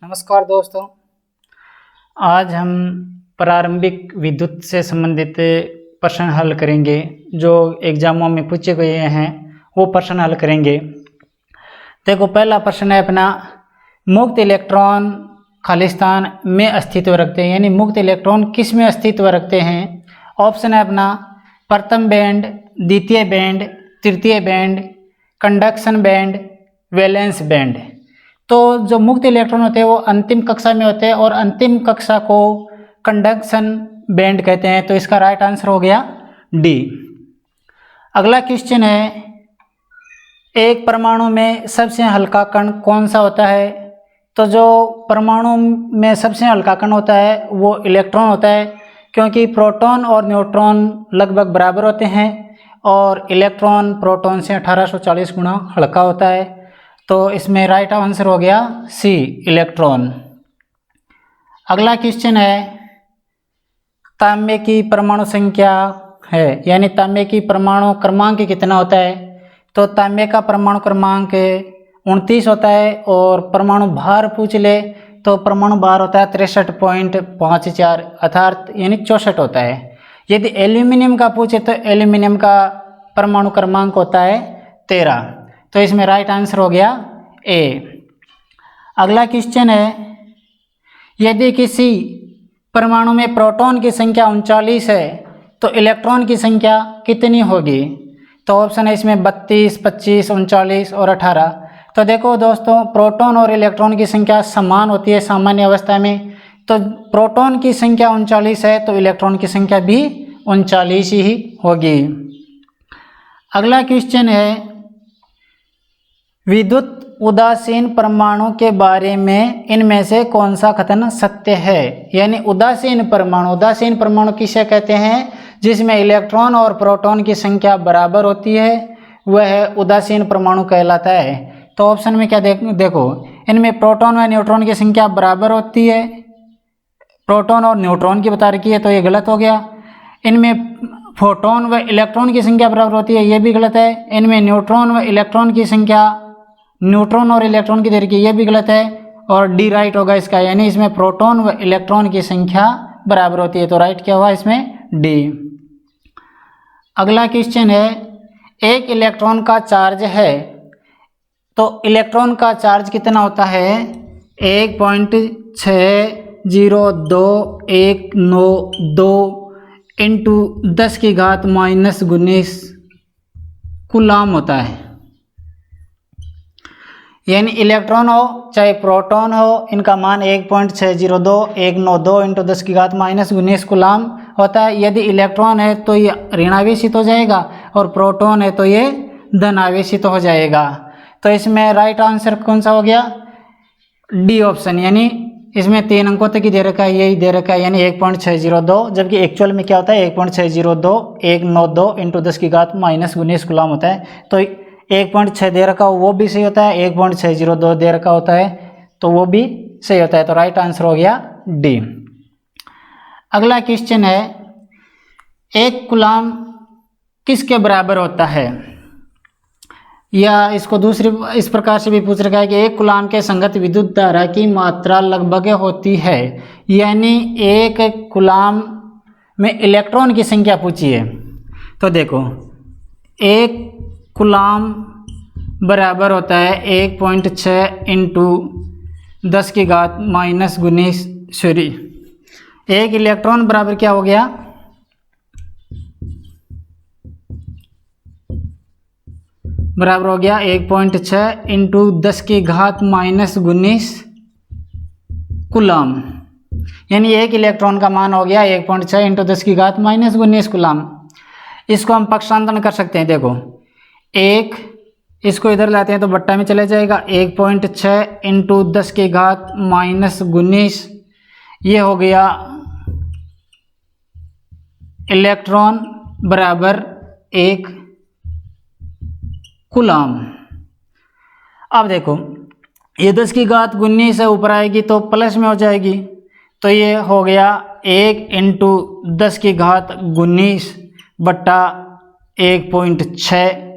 नमस्कार दोस्तों, आज हम प्रारंभिक विद्युत से संबंधित प्रश्न हल करेंगे। जो एग्जामों में पूछे गए हैं वो प्रश्न हल करेंगे। देखो, पहला प्रश्न है अपना, मुक्त इलेक्ट्रॉन खाली स्थान में अस्तित्व रखते हैं, यानी मुक्त इलेक्ट्रॉन किस में अस्तित्व रखते हैं। ऑप्शन है अपना प्रथम बैंड, द्वितीय बैंड, तृतीय band, conduction band, valence band. तो जो मुक्त इलेक्ट्रॉन होते हैं वो अंतिम कक्षा में होते हैं और अंतिम कक्षा को कंडक्शन बैंड कहते हैं। तो इसका राइट आंसर हो गया डी। अगला क्वेश्चन है, एक परमाणु में सबसे हल्का कण कौन सा होता है। तो जो परमाणु में सबसे हल्का कण होता है वो इलेक्ट्रॉन होता है, क्योंकि प्रोटॉन और न्यूट्रॉन लगभग बराबर होते हैं और इलेक्ट्रॉन प्रोटॉन से 1840 गुना हल्का होता है। तो इसमें राइट आंसर हो गया सी, इलेक्ट्रॉन। अगला क्वेश्चन है, तांबे की परमाणु संख्या है, यानी तांबे की परमाणु क्रमांक कितना होता है। तो तांबे का परमाणु क्रमांक 29 होता है और परमाणु भार पूछ ले तो परमाणु भार होता है 63.54 अर्थात यानी 64 होता है। यदि एल्यूमिनियम का पूछे तो एल्यूमिनियम का परमाणु क्रमांक होता है 13। तो इसमें राइट आंसर हो गया ए। अगला क्वेश्चन है, यदि किसी परमाणु में प्रोटॉन की संख्या 39 है तो इलेक्ट्रॉन की संख्या कितनी होगी। तो ऑप्शन है इसमें 32, 25, 39 और 18। तो देखो दोस्तों, प्रोटॉन और इलेक्ट्रॉन की संख्या समान होती है सामान्य अवस्था में। तो प्रोटॉन की संख्या 39 है तो इलेक्ट्रॉन की संख्या भी 39 ही होगी। अगला क्वेश्चन है, विद्युत उदासीन परमाणु के बारे में इनमें से कौन सा कथन सत्य है। यानी उदासीन परमाणु किसे कहते हैं, जिसमें इलेक्ट्रॉन और प्रोटॉन की संख्या बराबर होती है, वह उदासीन परमाणु कहलाता है। तो ऑप्शन में क्या देखो, इनमें प्रोटॉन व न्यूट्रॉन की संख्या बराबर होती है, प्रोटॉन और न्यूट्रॉन की बता रखी है तो ये गलत हो गया। इनमें फोटोन व इलेक्ट्रॉन की संख्या बराबर होती है, ये भी गलत है। इनमें न्यूट्रॉन व इलेक्ट्रॉन की संख्या, न्यूट्रॉन और इलेक्ट्रॉन की दे रखी है, ये भी गलत है। और डी राइट होगा इसका, यानी इसमें प्रोटॉन व इलेक्ट्रॉन की संख्या बराबर होती है। तो राइट क्या हुआ इसमें, डी। अगला क्वेश्चन है, एक इलेक्ट्रॉन का चार्ज है तो इलेक्ट्रॉन का चार्ज कितना होता है। 1.602192 इंटू 10⁻⁻�19 कूलाम होता है। यानी इलेक्ट्रॉन हो चाहे प्रोटॉन हो, इनका मान 1.602192 इंटू 10⁻⁻�19 कूलाम होता है। यदि इलेक्ट्रॉन है तो ये ऋणावेशित हो जाएगा और प्रोटॉन है तो ये धनावेशित हो जाएगा। तो इसमें राइट आंसर कौन सा हो गया, डी ऑप्शन। यानी इसमें 3 अंकों तक ही दे रखा है, यही दे रखा है, यानी 1.602, जबकि एक्चुअल में क्या होता है 1.602192 इंटू 10⁻⁻�19 कूलाम होता है। तो 1.6 दे रखा हो वो भी सही होता है, 1.602 दे रखा होता है तो वो भी सही होता है। तो राइट आंसर हो गया डी। अगला क्वेश्चन है, एक कूलाम किसके बराबर होता है, या इसको दूसरी इस प्रकार से भी पूछ रखा है कि एक कूलाम के संगत विद्युत धारा की मात्रा लगभग होती है। यानी एक कूलाम में इलेक्ट्रॉन की संख्या पूछी है। तो देखो, एक कूलाम बराबर होता है 1.6 इंटू 10⁻⁻�19 सॉरी, एक इलेक्ट्रॉन बराबर क्या हो गया, बराबर हो गया 1.6 इंटू 10⁻⁻�19 कूलाम। यानी एक इलेक्ट्रॉन का मान हो गया 1.6 इंटू 10⁻⁻�19 कूलाम। इसको हम पक्षांतरण कर सकते हैं। देखो, एक इसको इधर लाते हैं तो बट्टा में चला जाएगा, 1.6 इंटू 10⁻⁻�19 ये हो गया इलेक्ट्रॉन बराबर 1 कूलाम। अब देखो, ये 10⁻⁻�19 है, ऊपर आएगी तो प्लस में हो जाएगी, तो ये हो गया 1 इंटू 10⁻⁻�19 बट्टा 1.6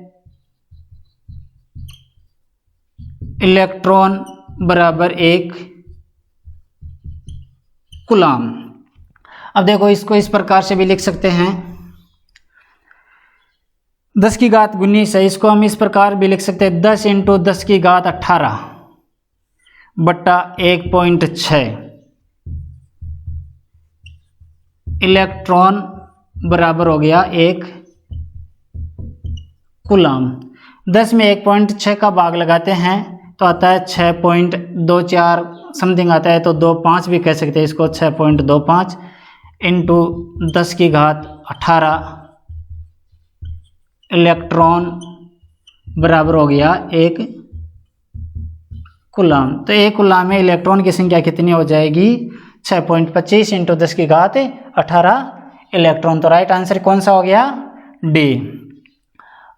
इलेक्ट्रॉन बराबर 1 कूलाम। अब देखो इसको इस प्रकार से भी लिख सकते हैं, 10 की घात 19 है, इसको हम इस प्रकार भी लिख सकते हैं 10 × 10 की घात 18 बट्टा 1.6 इलेक्ट्रॉन बराबर हो गया 1 कूलाम। 10 में 1.6 का भाग लगाते हैं तो आता है 6.24 समथिंग आता है, तो 25 भी कह सकते हैं इसको, 6.25 × 10 की घात 18 इलेक्ट्रॉन बराबर हो गया 1 कूलाम। तो 1 कूलाम में इलेक्ट्रॉन की संख्या कितनी हो जाएगी? 6.25 × 10 की घात 18 इलेक्ट्रॉन। तो राइट आंसर कौन सा हो गया? डी।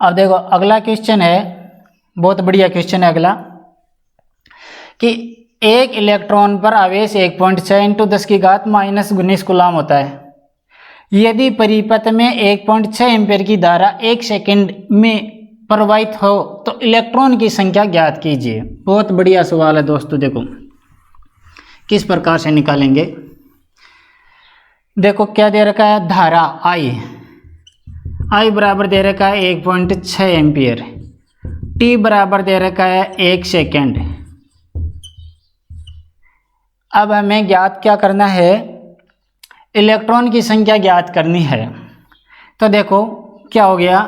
अब देखो अगला क्वेश्चन है, बहुत बढ़िया क्वेश्चन है अगला, कि एक इलेक्ट्रॉन पर आवेश 1.6 × 10 की घात -19 कूलाम होता है। यदि परिपथ में 1.6 एम्पीयर की धारा 1 सेकंड में प्रवाहित हो तो इलेक्ट्रॉन की संख्या ज्ञात कीजिए। बहुत बढ़िया सवाल है दोस्तों। देखो किस प्रकार से निकालेंगे। देखो क्या दे रखा है, धारा I बराबर दे रखा है 1.6 एम्पीयर, T बराबर दे रखा है 1 सेकेंड। अब हमें ज्ञात क्या करना है? इलेक्ट्रॉन की संख्या ज्ञात करनी है। तो देखो क्या हो गया,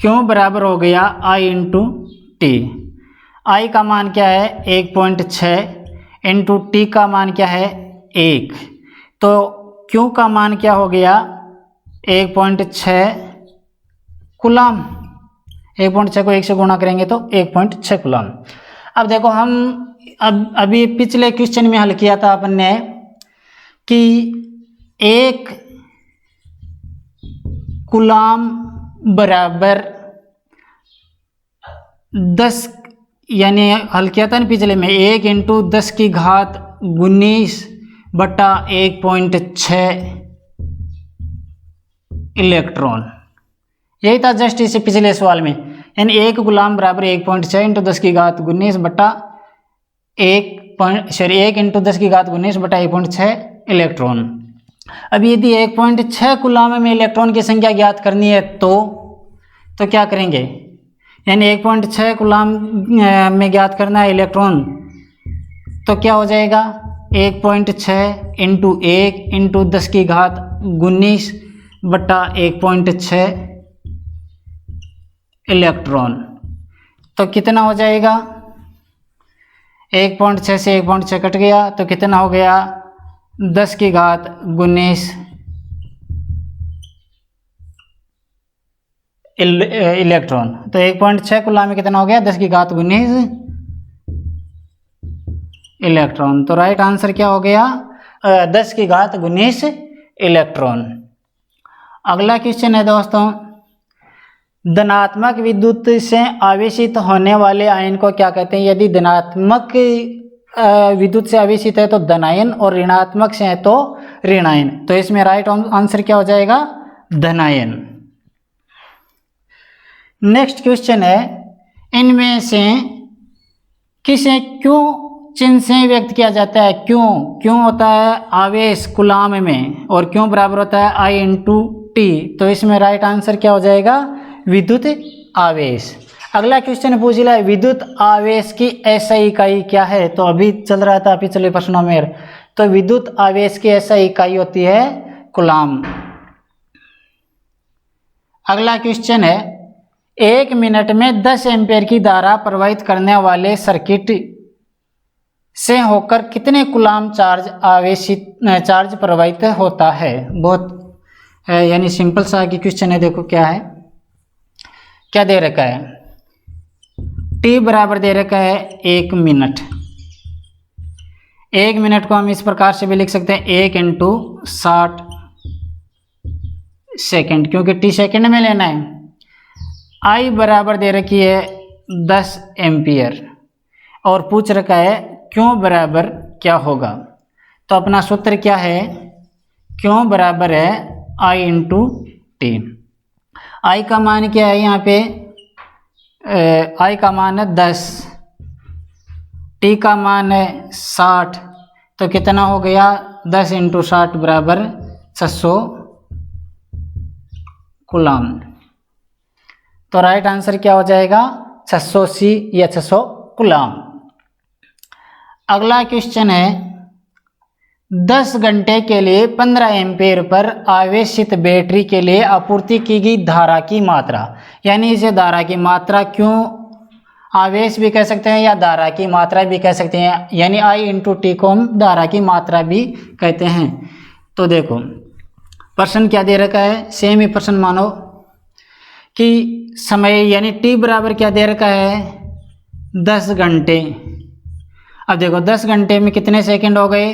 Q बराबर हो गया I × T। I का मान क्या है? 1.6 × T का मान क्या है? 1। तो Q का मान क्या हो गया? 1.6 कूलाम। 1.6 को 1 से गुणा करेंगे तो 1.6 कूलाम। अब देखो हम अभी पिछले क्वेश्चन में हल किया था अपन ने कि 1 कूलाम बराबर 10, यानी हल किया था ना पिछले में, 1 × 10 की घात 19 बटा 1.6 इलेक्ट्रॉन। यही था जस्ट इसे पिछले सवाल में, यानी 1 कूलाम बराबर 1.6 × 10 की घात 19 बटा 1 × 10 की घात 19 बटा 1.6 इलेक्ट्रॉन। अब यदि 1.6 कूलाम में इलेक्ट्रॉन की संख्या ज्ञात करनी है तो क्या करेंगे? यानी 1.6 कूलाम में ज्ञात करना है इलेक्ट्रॉन, तो क्या हो जाएगा? 1.6 × 1 × 10 की घात 19 बटा 1.6 इलेक्ट्रॉन। तो कितना हो जाएगा? 1.6 से 1.6 कट गया तो कितना हो गया? 10 की घात 19 इलेक्ट्रॉन। तो 1.6 कूलाम में कितना हो गया? 10 की घात 19 इलेक्ट्रॉन। तो राइट आंसर क्या हो गया? 10 की घात 19 इलेक्ट्रॉन। अगला क्वेश्चन है दोस्तों, धनात्मक विद्युत से आवेशित होने वाले आयन को क्या कहते हैं? यदि धनात्मक विद्युत से आवेशित है तो धनायन और ऋणात्मक से है तो ऋणायन। तो इसमें राइट आंसर क्या हो जाएगा? धनायन। नेक्स्ट क्वेश्चन है, इनमें से किसे क्यों चिन्ह से व्यक्त किया जाता है? क्यों होता है आवेश कूलाम में और क्यों बराबर होता है I × T। तो इसमें राइट आंसर क्या हो जाएगा? विद्युत आवेश। अगला क्वेश्चन पूछ लिया है, विद्युत आवेश की SI इकाई क्या है? तो अभी चल रहा था पिछले प्रश्नों में, तो विद्युत आवेश की SI इकाई होती है कूलाम। अगला क्वेश्चन है, 1 मिनट में 10 एम्पीयर की धारा प्रवाहित करने वाले सर्किट से होकर कितने कूलाम चार्ज प्रवाहित होता है? बहुत यानी सिंपल सा की क्वेश्चन है। देखो क्या है, क्या दे रखा है? T बराबर दे रखा है 1 मिनट। 1 मिनट को हम इस प्रकार से भी लिख सकते हैं 1 × 60 सेकेंड, क्योंकि T सेकेंड में लेना है। I बराबर दे रखी है 10 एम्पियर और पूछ रखा है क्यों बराबर क्या होगा। तो अपना सूत्र क्या है? क्यों बराबर है I × T। I का मान क्या है यहाँ पे? I का मान है 10, T का मान है 60, तो कितना हो गया? 10 × 60 बराबर 600 कूलाम। तो राइट आंसर क्या हो जाएगा 600 C या 600 कूलाम। अगला क्वेश्चन है 10 घंटे के लिए 15 एम्पीयर पर आवेशित बैटरी के लिए आपूर्ति की गई धारा की मात्रा, यानी इसे धारा की मात्रा क्यों आवेश भी कह सकते हैं या धारा की मात्रा भी कह सकते हैं, यानी I × T को हम धारा की मात्रा भी कहते हैं। तो देखो प्रश्न क्या दे रखा है, सेम ही प्रश्न मानो कि समय यानी T बराबर क्या दे रखा है 10 घंटे। अब देखो 10 घंटे में कितने सेकंड हो गए,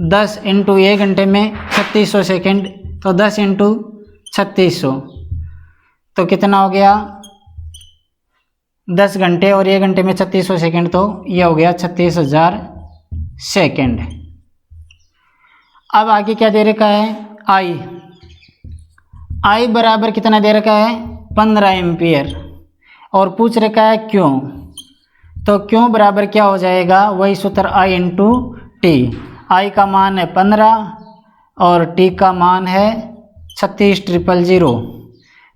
10 × 1 घंटे में 3600 सेकंड, तो 10 × 3600 तो कितना हो गया 10 घंटे और 1 घंटे में 3600 सेकंड, तो यह हो गया 36000 सेकंड। अब आगे क्या दे रखा है I बराबर कितना दे रखा है 15 एम्पीयर और पूछ रखा है क्यों, तो क्यों बराबर क्या हो जाएगा वही सूत्र I × T। I का मान है 15 और T का मान है 36000,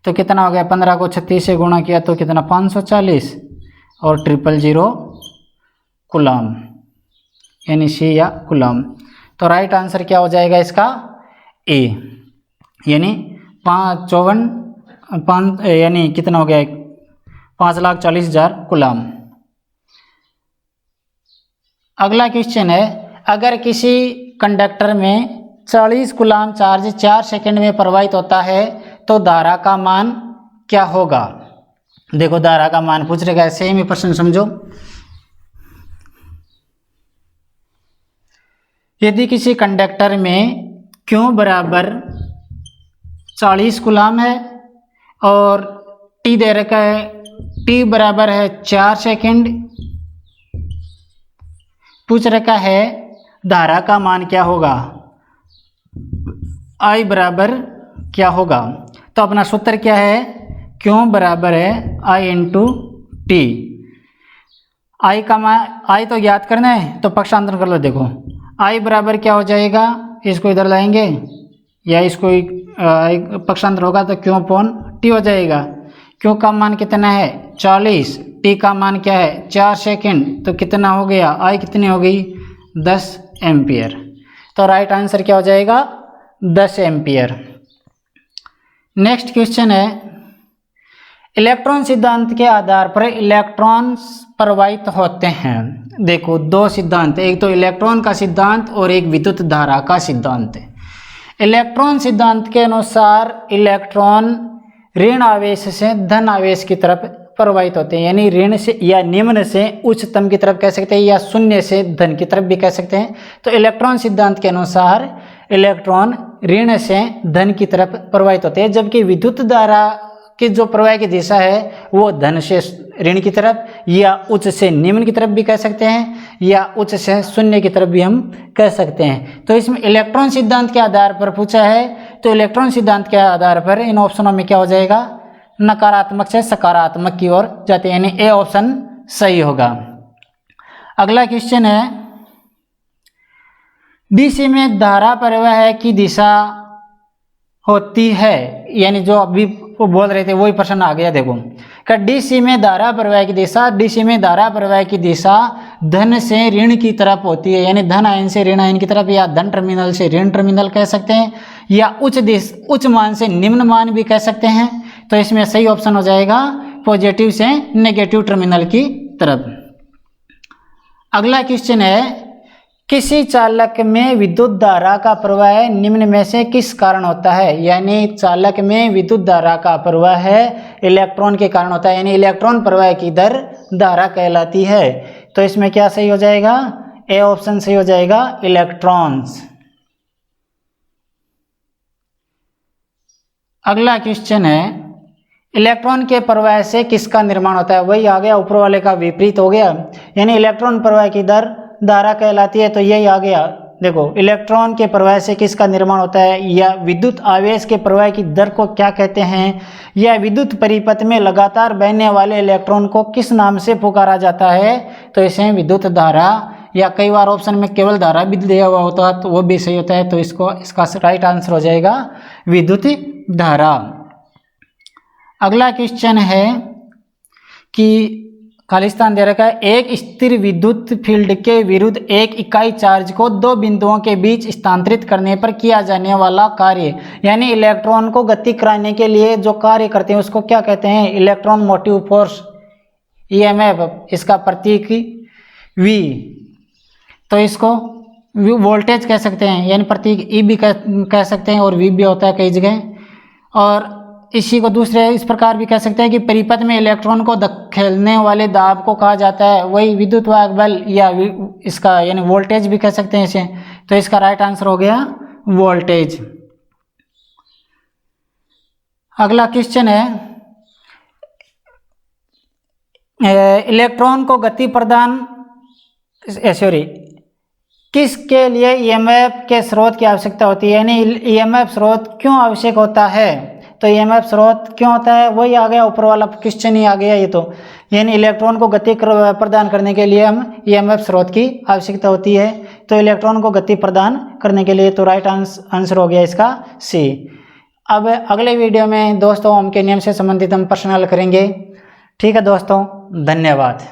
तो कितना हो गया 15 को 36 से गुणा किया तो कितना 540 और 000 कूलाम, यानी C या कूलाम। तो राइट आंसर क्या हो जाएगा इसका A, यानी 5 यानी कितना हो गया 5,40,000 कूलाम। अगला क्वेश्चन है अगर किसी कंडक्टर में 40 कूलाम चार्ज 4 सेकंड में प्रवाहित होता है तो धारा का मान क्या होगा। देखो धारा का मान पूछ रखा है, सेम ही प्रश्न समझो। यदि किसी कंडक्टर में Q बराबर 40 कूलाम है और T दे रखा है T बराबर है 4 सेकंड, पूछ रखा है धारा का मान क्या होगा, I बराबर क्या होगा। तो अपना सूत्र क्या है Q बराबर है I × T। I का मान I तो ज्ञात करना है तो पक्षांतर कर लो। देखो I बराबर क्या हो जाएगा, इसको इधर लाएंगे या इसको पक्षांतर होगा तो Q/T हो जाएगा। Q का मान कितना है 40, T का मान क्या है 4 सेकंड, तो कितना हो गया I कितनी हो गई 10 एम्पियर। तो राइट आंसर क्या हो जाएगा 10 एम्पियर। नेक्स्ट क्वेश्चन है इलेक्ट्रॉन सिद्धांत के आधार पर इलेक्ट्रॉन प्रवाहित होते हैं। देखो दो सिद्धांत, एक तो इलेक्ट्रॉन का सिद्धांत और एक विद्युत धारा का सिद्धांत है। इलेक्ट्रॉन सिद्धांत के अनुसार इलेक्ट्रॉन ऋण आवेश से धन आवेश की तरफ प्रवाहित होते हैं, यानी ऋण से या निम्न से उच्चतम की तरफ कह सकते हैं या शून्य से धन की तरफ भी कह सकते हैं। तो इलेक्ट्रॉन सिद्धांत के अनुसार इलेक्ट्रॉन ऋण से धन की तरफ प्रवाहित होते हैं, जबकि विद्युत धारा की जो प्रवाह की दिशा है वो धन से ऋण की तरफ या उच्च से निम्न की तरफ भी कह सकते हैं या उच्च से शून्य की तरफ भी हम कह सकते हैं। तो इसमें इलेक्ट्रॉन सिद्धांत के आधार पर पूछा है, तो इलेक्ट्रॉन सिद्धांत के आधार पर इन ऑप्शनों में क्या हो जाएगा नकारात्मक से सकारात्मक की ओर जाते हैं, यानी ए ऑप्शन सही होगा। अगला क्वेश्चन है डीसी में धारा प्रवाह की दिशा होती है, यानी जो अभी वो बोल रहे थे वही प्रश्न आ गया। देखो कि डीसी में धारा प्रवाह की दिशा, डीसी में धारा प्रवाह की दिशा धन से ऋण की तरफ होती है, यानी धन आयन से ऋण आयन की तरफ, या धन टर्मिनल से ऋण टर्मिनल कह सकते हैं, या उच्च मान से निम्न मान भी कह सकते हैं। तो इसमें सही ऑप्शन हो जाएगा पॉजिटिव से नेगेटिव टर्मिनल की तरफ। अगला क्वेश्चन है किसी चालक में विद्युत धारा का प्रवाह निम्न में से किस कारण होता है, यानी चालक में विद्युत धारा का प्रवाह है इलेक्ट्रॉन के कारण होता है, यानी इलेक्ट्रॉन प्रवाह की दर धारा कहलाती है। तो इसमें क्या सही हो जाएगा, ए ऑप्शन सही हो जाएगा इलेक्ट्रॉन्स। अगला क्वेश्चन है इलेक्ट्रॉन के प्रवाह से किसका निर्माण होता है, वही आ गया ऊपर वाले का विपरीत हो गया, यानी इलेक्ट्रॉन प्रवाह की दर धारा कहलाती है, तो यही आ गया। देखो इलेक्ट्रॉन के प्रवाह से किसका निर्माण होता है, या विद्युत आवेश के प्रवाह की दर को क्या कहते हैं, या विद्युत परिपथ में लगातार बहने वाले इलेक्ट्रॉन को किस नाम से पुकारा जाता है, तो इसे विद्युत धारा या कई बार ऑप्शन में केवल धारा भी दिया हुआ होता है तो वो भी सही होता है। तो इसका राइट आंसर हो जाएगा विद्युत धारा। अगला क्वेश्चन है कि खालिस्तान दे रखा है, एक स्थिर विद्युत फील्ड के विरुद्ध एक इकाई चार्ज को दो बिंदुओं के बीच स्थानांतरित करने पर किया जाने वाला कार्य, यानी इलेक्ट्रॉन को गति कराने के लिए जो कार्य करते हैं उसको क्या कहते हैं? Electron motive force, EMF. इसका प्रतीक वी। तो इसको वोल्टेज कह सकते हैं, यानी प्रतीक ई भी कह सकते हैं और वी भी होता है कई जगह। और इसी को दूसरे इस प्रकार भी कह सकते हैं कि परिपथ में इलेक्ट्रॉन को धकेलने वाले दाब को कहा जाता है वही विद्युत वाहक बल, या इसका यानी वोल्टेज भी कह सकते हैं इसे। तो इसका राइट आंसर हो गया वोल्टेज। अगला क्वेश्चन है, इलेक्ट्रॉन को गति प्रदान किसके लिए ईएमएफ के स्रोत की आवश्यकता होती है, यानी ईएमएफ स्रोत क्यों आवश्यक होता है? तो ईएमएफ स्रोत क्यों होता है वही आ गया, ऊपर वाला क्वेश्चन ही आ गया ये तो। यानी इलेक्ट्रॉन को गति प्रदान करने के लिए हम ईएमएफ स्रोत की आवश्यकता होती है। तो इलेक्ट्रॉन को गति प्रदान करने के लिए तो राइट आंसर हो गया इसका सी। अब अगले वीडियो में दोस्तों ओम के नियम से संबंधित हम प्रश्न हल करेंगे। ठीक है दोस्तों, धन्यवाद।